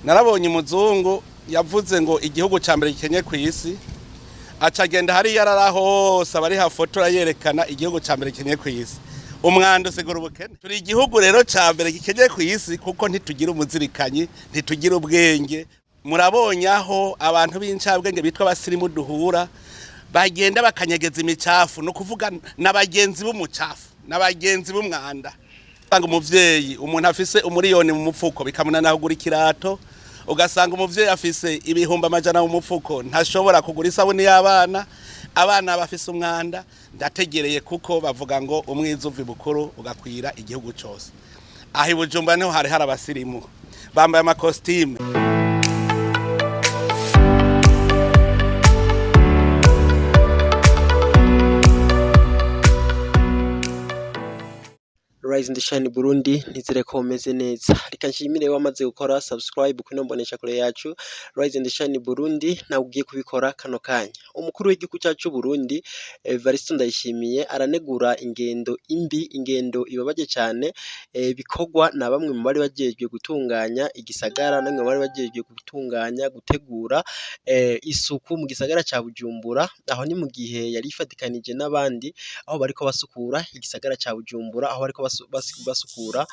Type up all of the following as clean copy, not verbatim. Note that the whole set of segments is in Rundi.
narabonye umuzungu yavuze ngo igihugu ca mbere gikenye ku isi acagenda hari yarara hose abari hafotora yerekana igihugu ca mbere gikenye ku isi. Umwanda usigura ubukene. Turi igihugu rero ca mbere gikenye ku isi kuko ntitugira umuzirikanyi, ntitugira ubwenge. Murabonye aho abantu b'incabwenge bitwa abasirimu duhura bagenda bakanyegeza imicafu, no kuvuga n'abagenzi b'umucafu, n'abagenzi b'umwanda. Usanga umuvyeyi umuntu afise umuriyoni mu mupfuko bikamunana kugura ikirato, ugasanga umuvyeyi afise ibihumbi amajana mu mupfuko ntashobora kugura isabuni y'abana, abana bafise umwanda. Ndategereye kuko bavuga ngo umwiza uvi bukuru ugakwira igihugu cyose. Aho Bujumbura niho hari abasirimu bambaye amakostime. Rise and Shine Burundi nizere ko umeze neza. Reka nshimire wamaze gukora subscribe kuno mbonesha kure yacu Rise and Shine Burundi na ugiye kubikora kano kanya. Umukuru w'igihugu cyacu Burundi Evariste Ndayishimiye aranegura ingendo ibabaje cyane bikogwa na bamwe mu bari bagejwe gutunganya igisagara, namwe bari bagejwe gutunganya gutegura isuku mu gisagara cya Bujumbura. Aho ni mu gihe yari ifatikanije n'abandi aho bariko basukura igisagara cya Bujumbura, aho bariko basukura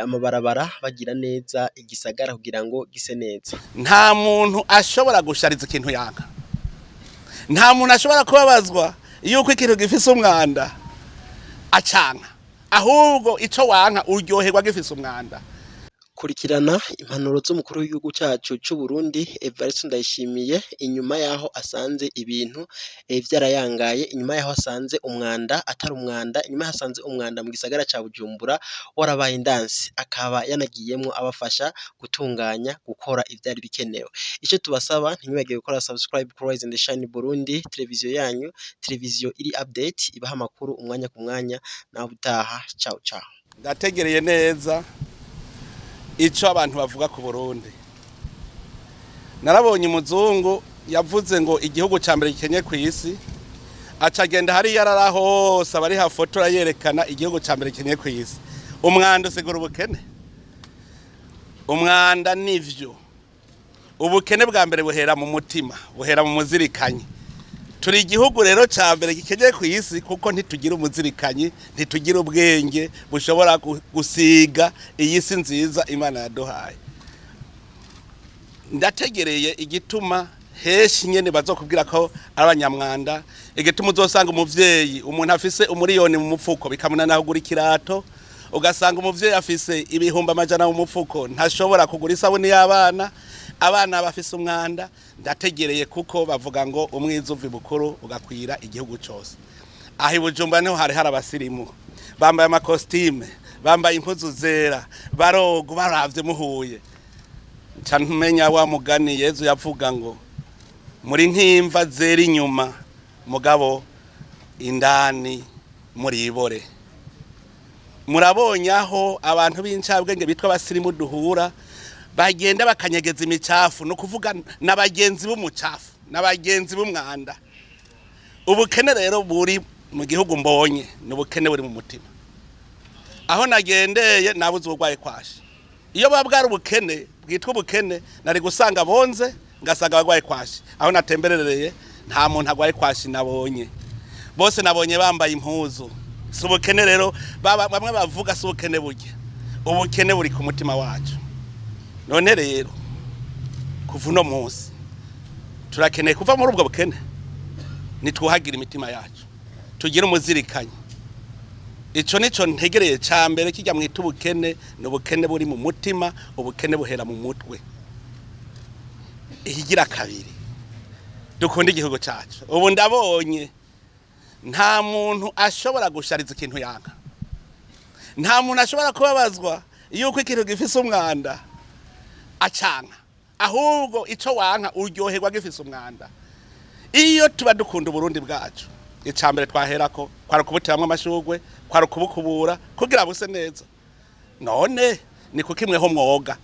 amabarabara bagira neza igisagara kugira ngo gise neza. Nta muntu ashobora gushariza ikintu yanga, nta muntu ashobora kubabazwa yuko ikintu gifise umwanda acanka, ahubwo ico wanka uryoherwa gifise umwanda. Kurikirana impanuro z'umukuru w'igihugu cyacu cy'u Burundi Evariste Ndayishimiye inyuma yaho asanze ibintu vyarayangaye, inyuma yaho asanze umwanda atari umwanda, inyuma yaho asanze umwanda mu gisagara cya Bujumbura warabaye indansi, akaba yanagiyemwo abafasha gutunganya gukora ivyari bikenewe. Ico tubasaba ntimwibagire gukora subscribe kuri Rise and Shine Burundi, televiziyo yanyu, televiziyo iri update ibaha amakuru umwanya ku mwanya. Naho butaha, ciao ciao. Ndategereye neza ico abantu bavuga ku Burundi. Narabonye umuzungu yavuze ngo igihugu ca mbere gikenye ku isi acagenda hari yarara hose abari hafotora yerekana igihugu ca mbere gikenye ku isi. Umwanda usigura ubukene. Umwanda nivyo. Ubukene bwa mbere buhera mu mutima, buhera mu muzirikanyi. Turi igihugu rero ca mbere gikenye ku isi kuko ntitugira umuzirikanyi, ntitugira ubwenge bushobora gusiga iyi si nziza Imana yaduhaye. Ndategereye igituma heshi nyene bazokubwira ko abanyamwanda, igituma uzosanga umuvyeyi umuntu afise umuriyoni mu mupfuko bikamunana kugura ikirato, ugasanga umuvyeyi afise ibihumbi amajana mu mupfuko ntashobora kugura isabuni y'abana, abana bafise umwanda. Ndategereye kuko bavuga ngo umwiza uvi bukuru ugakwira igihugu cyose. Aho Bujumbura niho hari abasirimu bambaye amakostime, bambaye impuzu zera, barogo baravye muhuye. Cantumenya wa mugani Yezu yavuga ngo muri nkimva zera inyuma mugabo indani muri ibore. Murabonye aho abantu b'incabwenge bitwa abasirimu duhura bagenda bakanyegeza imicafu, no kuvuga n'abagenzi b'umucafu, n'abagenzi b'umwanda. Ubukene rero buri mu gihugu mbonye, n'ubukene buri mu mutima. Aho nagendeye nabuze ubugwaye kwashi. Iyo babwara ubukene bwitwa ubukene nari gusanga bonze ngasanga bagwaye kwashi. Aho natemberereye nta muntu agwaye kwashi nabonye. Bose nabonye bambaye impuzu. Si ubukene rero bamwe bavuga si ubukene burya. Ubukene buri ku mutima wacu. None rero kuva uno munsi turakeneye kuva muri ubwo bukene, nitwuhagira imitima yacu, tugira umuzirikanyi. Ico nico ntegereye ca mbere kijya mwita ubukene, n'ubukene buri mu mutima, ubukene buhera mu mutwe. Ihigira kabiri dukunda igihugu cyacu. Ubu ndabonye nta muntu ashobora gushariza ikintu yanga, nta muntu ashobora kubabazwa yuko ikintu gifise umwanda acanka, ahubwo ico wanka uryoherwa gifise umwanda. Iyo tuba dukunda Burundi bwacu, icambere twaherako kwari kubuteramwe amashugwe, kwari kubukubura kugira buse neza. None ni kukimweho mwoga,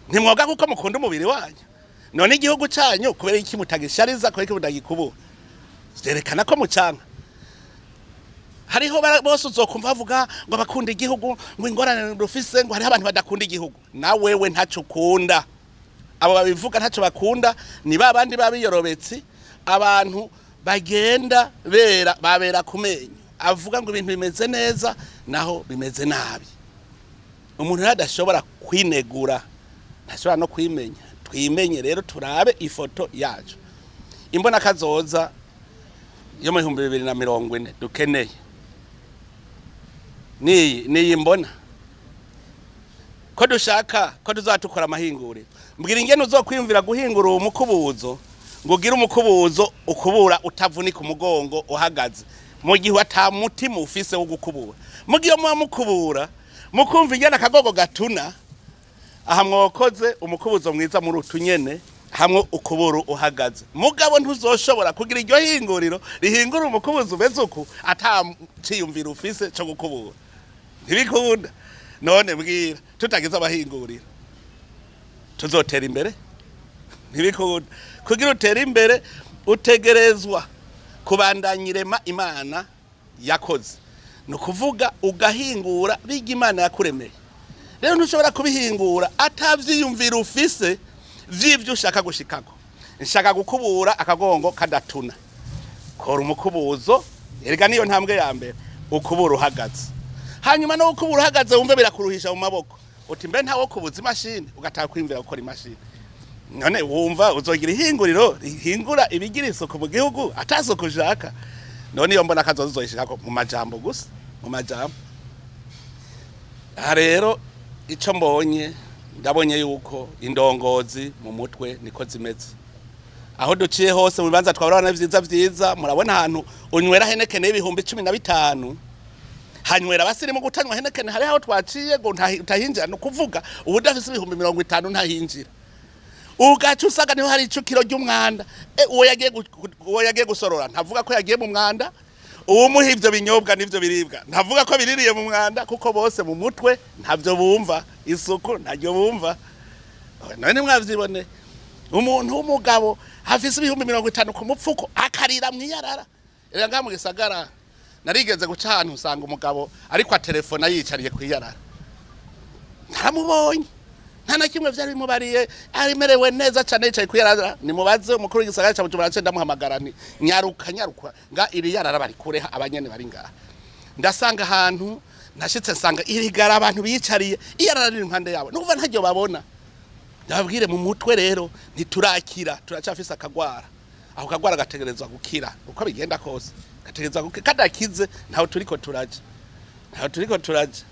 ntimwoga kuko mukunda umubiri wanyu. None igihugu canyu kubera iki mutagishariza, kubera iki mutagikubura? Zerekana ko mucanka. Hariho bose uzokumva bavuga ngo bakunda igihugu, ngo ingorane rufise, ngo hariho abantu badakunda igihugu. Na wewe ntaco ukunda. abo babivuga ntacyo bakunda ni babandi babiyorobetsi abantu bagenda babera kumenyo avuga ngo ibintu bimeze neza naho bimeze nabi. Umuntu adashobora kwinegura ntashobora no kwimenya. Twimenye rero turabe ifoto yacu imbona kazoza yo mu 2040 dukeneye niyi mbona ko dushaka ko tuzatukora amahinguriro. Mbwira ingene uzokwiyumvira guhingura umukubuzo ngo gira umukubuzo ukubura utavunika umugongo uhagaze mu gihe atamutima ufise wo gukubura. Mugiye mu mukubura mukumva ingene akagogo gatuna aha mwokoze umukubuzo mwiza muri utunyene hamwe ukuburu uhagaze. Mugabo ntuzoshobora kugira iryo hinguriro rihingura umukubuzo beze uku ataciyumvira ufise cyo gukubura. Ntibikunda. None mbwira tutagize abahingurira tuzotera imbere? Ntibikunda. Kugira utera imbere utegerezwa kubandanyirema Imana yakoze. No kuvuga ugahingura biga Imana yakuremeye. Rero ntushobora kubihingura atavyiyumvira ufise vy'ivyo ushaka gushikako. Nshaka gukubura akagongo kadatuna. Kora umukubuzo erega niyo ntambwe ya mbere ukubura uhagaze. Hanyuma no ukubura uhagaze wumve birakuruhisha mu maboko. Uti mbe ntawo kubuza imashini ugataka kwimvira gukora imashini. None wumva uzogira ihinguriro rihingura ibigira isuku mu gihugu atasuku ushaka. None iyo mbona kazoza uzoyishikako mu majambo gusa mu majambo. Rero ico mbonye ndabonye yuko indongozi mu mutwe niko zimeze. Aho duciye hose mu bibanza twabarana vyiza murabona ahantu unywera Heineken y'ibihumbi 15 hanywera basiri mu gutanywa Heineken hari aho twaciye ngo utahinjira no kuvuga ubudafise ibihumbi 50 ntahinjira. Ugacu usanga niho hari icukiro ry'umwanda uwo yagiye gusorora ntavuga ko yagiye mu mwanda. Uwo muhivyo binyobwa nivyo biribwa ntavuga ko biririye mu mwanda kuko bose mu mutwe ntavyo bumva isuku ntaryo bumva. None mwavyibone umuntu w'umugabo hafise ibihumbi 50 ku mupfuko akarira mwiyarara. Era nga mu gisagara narigeze guca ahantu usanga umugabo ariko atelefona yicariye kwiyarara. Ntaramubonye nta na kimwe vyari bimubariye arimerewe neza cyane yicaye kwiyarara. Ni mubaze umukuru w'igisagara cya Bujumbura cyo ndamuhamagarani nyaruka nga iri yarara bari kureha abanyene bari ngaha. Ndasanga ahantu nashitse nsanga irigara abantu bicariye iyarara riri impande yabo nukuva ntajyo babona. Ndababwire mu mutwe rero ntiturakira turacafise akagwara. Aho kagwara gategerezwa gukira uko bigenda kose gategerezwa gukira kadakize ntaho turiko turaje.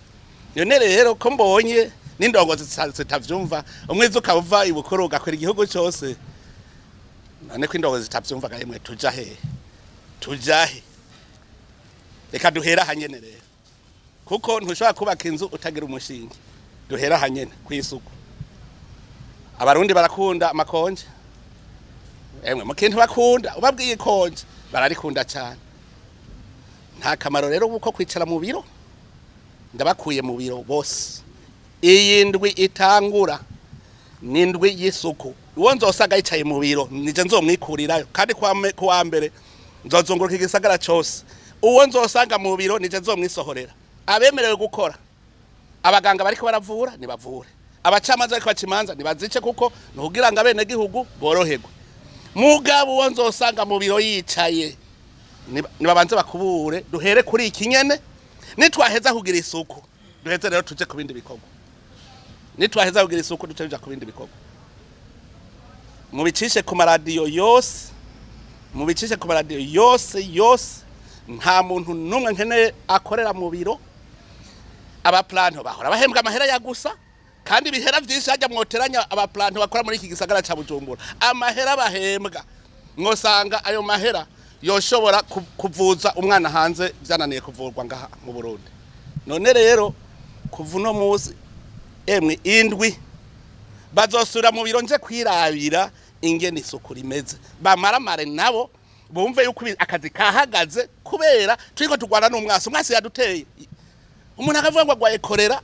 None rero ko mbonye n'indongozi zitavyumva umwiza ukava ibukuru ugakwera igihugu cyose. None ko indongozi zitavyumva gahemwe tujahe reka duhera hanyene rero kuko ntushobora kubaka inzu utagira umushinge. Duhera hanyene kwisuku. Abarundi barakunda amakonje emwe mukintu bakunda ubabwiye ikonje bararikunda cyane. Nta kamaro rero uko kwicara mu biro ndabakuye mu biro bose. Iyi ndwi itangura n'indwi y'isuku. Uwo nzosaga yicaye mu biro nije nzomwikurirayo kandi kuwa mbere nzozunguruka igisagara cyose. Uwo nzosanga mu biro nije nzomwisohorera. Abemerewe gukora abaganga bariko baravura nibavure. Abacamanza ariko bacimanza nibazice kuko nukugira ngo abene gihugu boroherwe. Mugabo uwo nzosanga mu biro yicaye nibabanze bakubure duhere kuri iki nyene nitwaheza kugira isuku duheze rero tuje ku bindi bikorwa. Nitwaheza kugira isuku duteje ku bindi bikorwa. Mubicishe ku maradiyo yose nta muntu numwe nkene akorera mu biro. Abaplanto bahora bahembwa amahera ya gusa kandi bihera vyinshi hajya mwoteranya abaplanto bakora muri iki gisagara ca Bujumbura. Amahera bahembwa ngosanga ayo mahera yoshobora kuvuza umwana hanze byananiye kuvurwa ngaha mu Burundi. None rero kuvuno muzi emwe indwi bazosura mu biro nje kwirabira ingene isuku rimeze. Bamaramare nabo bumve yuko akazi kahagaze kubera turiko tugwana n'umwasi yaduteye. Umuntu akavuga ngo agwaye korera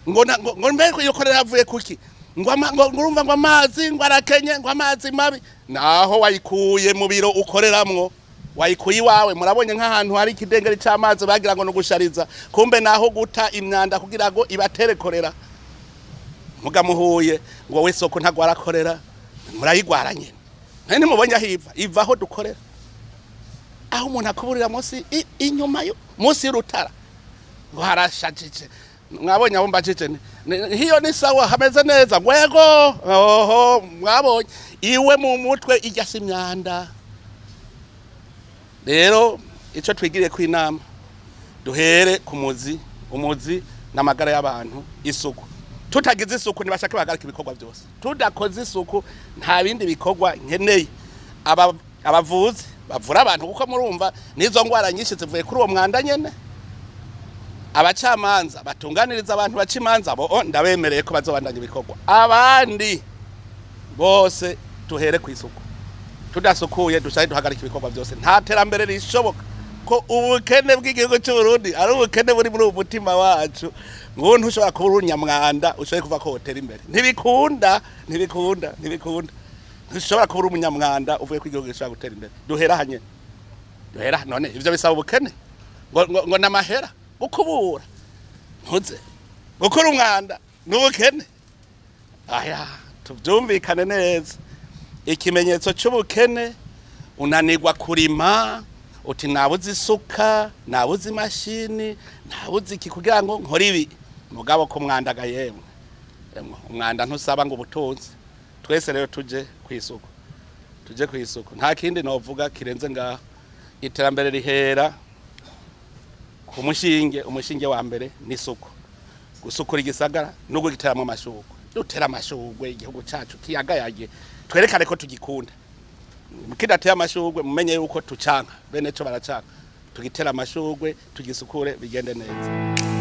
ngo mbeko iyo korera avuye kuki ngo urumva ngo amazi ngo arakenye ngo amazi mabi. Naho wayikuye mu biro ukoreramwo wayikuye iwawe. Murabonye nk'ahantu hari ikidengeri cy'amazi bagira ngo no gushariza kumbe naho guta imyanda kugira ngo ibatere korera. mugamuhuye ngo we soko ntagwarakorera murayigwara nyene none mubonye ahiva ivaho dukorera aho umuntu akuburira munsi inyuma yo munsi y'urutara ngo harashajije mwabonye abo mbajije hiyo ni sawa hameze neza gwego oho mwabonye iwe mu mutwe ijya simyanda rero ico twigiriye ku inama duhere ku umuzi n'amagara y'abantu isuku tutagize isuku nibashaka bagarika ibikorwa byose tudakoze isuku nta bindi bikorwa nkeneye abavuzi bavura abantu kuko murumva nizo ngwara nyinshi zivuye kuri uwo mwanda nyene abacamanza batunganiriza abantu baca imanza bo ndabemereye ko bazobandanya ibikorwa abandi bose tuhere ku isuku tudasukuye dushaka duhagarika ibikorwa byose nta terambere rishoboka ko ubukene bw'igihugu cy'u Burundi ari ubukene buri muri umutima wacu ngo ntushobora kuba urunyamwanda ushoboye kuva ko hotera imbere ntibikunda ntushobora kuba umunyamwanda uvuye ku gihugu gishobora gutera imbere duhera hanye duhera none ivyo bisaba ubukene ngo namahera gukubura ntuze gukora umwanda n'ubukene aya tuvyumvikane neza ikimenyetso cy'ubukene unanirwa kurima uti nabuze isuka nabuze imashini nabuze iki kugira ngo nkore ibi mugabo ko mwanda yemwe umwanda ntusaba ngo ubutunzi twese rero tuje kwisuku nta kindi novuga kirenze ngaho iterambere rihera ku umushinge wa mbere n'isuku gusukura igisagara no giteramo amashugwe dutera amashugwe igihugu cyacu kiyagayaye twerekane ko tugikunda mukidateye amashugwe mumenye yuko tucanka bene cyo baracaka tugitera amashugwe tugisukure bigende neza.